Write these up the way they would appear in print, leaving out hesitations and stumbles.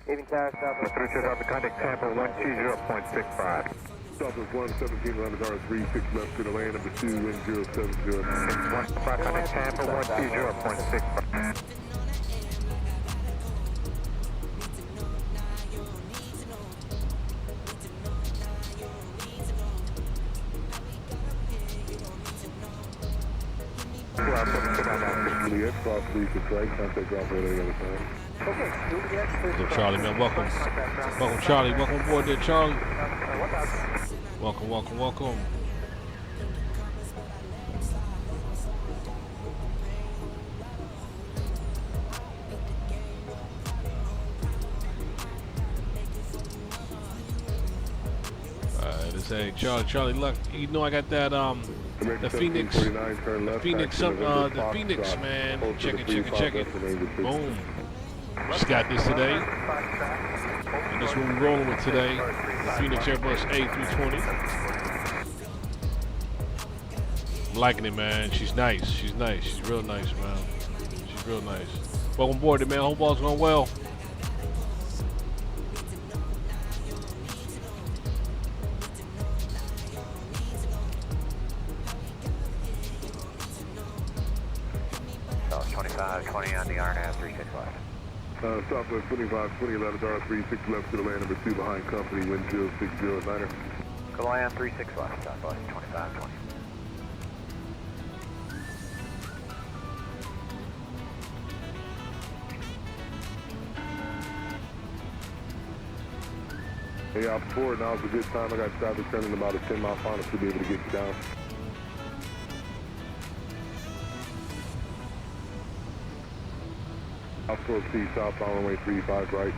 Richard Harbour, contact Tampa 120.65. Southwest 117, round the 36 left to the land, number 2, wind 070. 1 contact Tampa 120.65. Juliet, cross 36 right, contact ground for the other side. What's up, Charlie, man? Welcome. Welcome, Charlie. Welcome aboard there, Charlie. Welcome, welcome, welcome. Hey, Charlie, look, you know I got that the Phoenix, the Phoenix, man. Check it. Boom. Just got this today, and this is what we're rolling with today. The Fenix Airbus A320. I'm liking it, man. She's nice. She's real nice, man. She's real nice. Welcome aboard, man. Hope all's going well. On the RNAV 365. Southwest 2520, latitude 36 left to the land, number 2 behind company, wind 060 Go on 36 left, Southwest 2520. Hey, off forward, now's a good time. I got traffic turning about a 10-mile final to be able to get you down. Outfield C, southbound runway 35 right.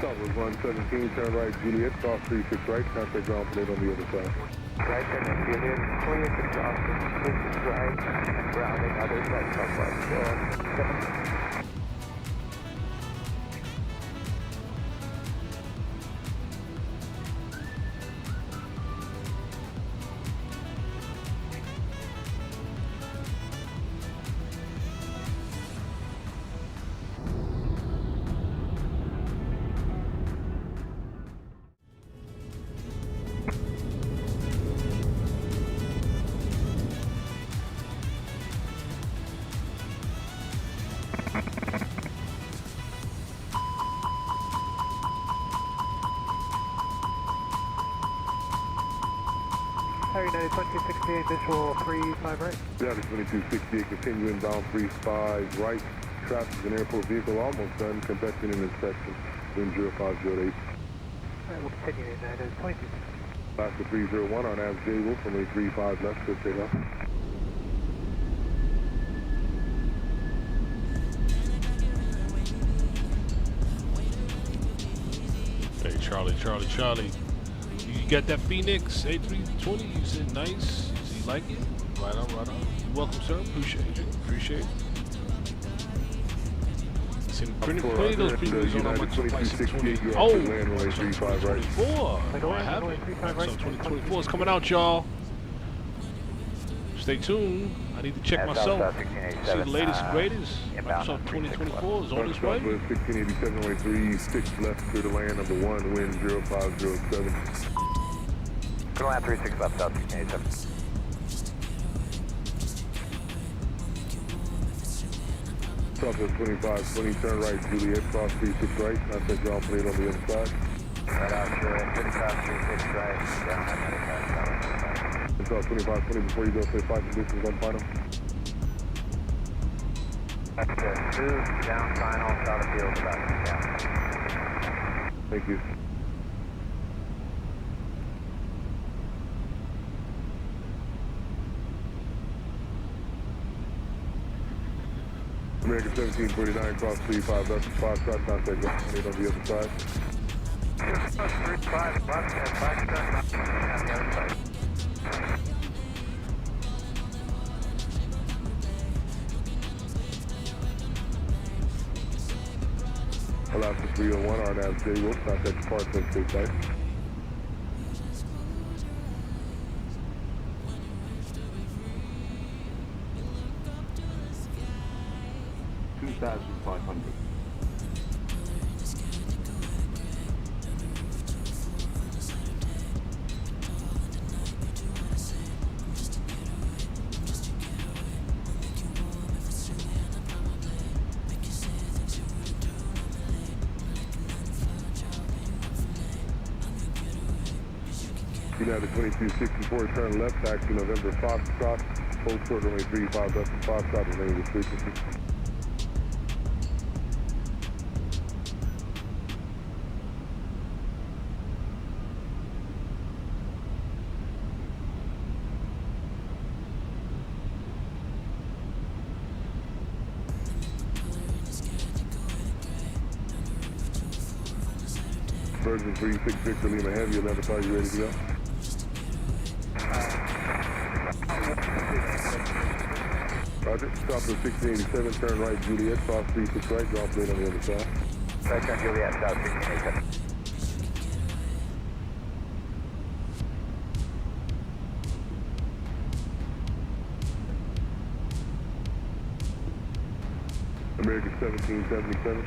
Southwest 117, turn right, Juliet, cross 36 right, contact ground plate on the other side. Right, turn Juliet, clear to cross 36 right, grounding other side, Southwest. United 2268, visual 35 right. United 2268, continue inbound 35 right. Traffic is an airport vehicle almost done, conducting an inspection. Wind 0508. Alright, we'll continue United 22. Last to 301 on Ave J Wolf, runway 35 left, good take off. Hey, Charlie. You got that Fenix A320? You said nice. You like it? Right on. You're welcome, sir. Appreciate it. Seen plenty of those previews on my 2020. Oh, 2024. I have it. So 2024 is coming out, y'all. Stay tuned. I need to check myself. See the latest and greatest. Microsoft 2024 is on its way. 1687, runway 36 left to the land, number 1, wind 0507. Go on 36 left, South 1687. Southwest 2520, turn right, Juliet, cross 36 right, contact ground plate on the other side. Right out, Juliet, good cross 36 right, down that other side. South 2520, before you go, say 5 conditions on final. That's good. 2 down final, south of field about 2 down. Thank you. American 1749, cross 35 left, 5 shot, contact left, on the other side. 35 left and 5 shot, on the other side. Alaska 301, RNAV J. Wolf, contact departure, stay tight. $2,500. United 2264, turn left, taxi November, Foxtrot, hold short runway 35 left and Foxtrot, remaining with frequency. Virgin 36 Victor Lima Heavy, 11, are you ready to go? Roger, stop at 1687, turn right, Juliet, cross 36 right, drop plate on the other side. Right turn Juliet, south 1687. American 1777.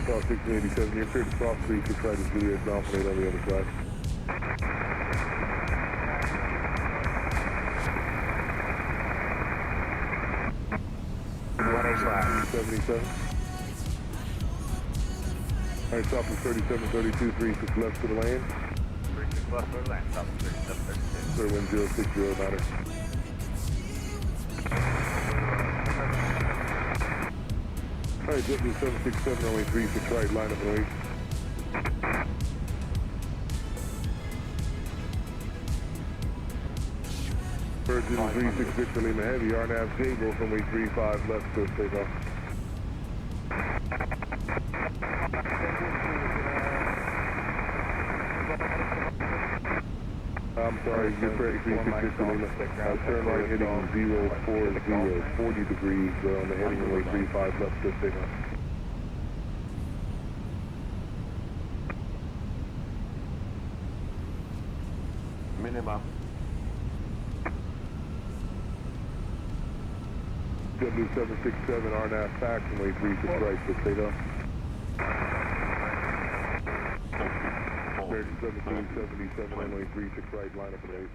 South 1687, you're clear to cross 36 right to Juliet, down plate on the other side. Flat. 77. Alright, stop at 37, 32, 36 left to the lane. 36 left to the lane, stop at 37, 32. Clear wind 060, got it. Alright, JetBlue 767, only 36 right, line up and wait. Virgin 36 Victor Lima Heavy, RNAV J, go from way 35 left to take off. I'm sorry, you're correct, 36 Victor Lima. Turn right heading 040, 40 degrees on the heading runway 35 left to take off. Minimum. JetBlue 767, RNAV Pax, runway 36 right to take off. American 1777, runway 36 right, line up and wait.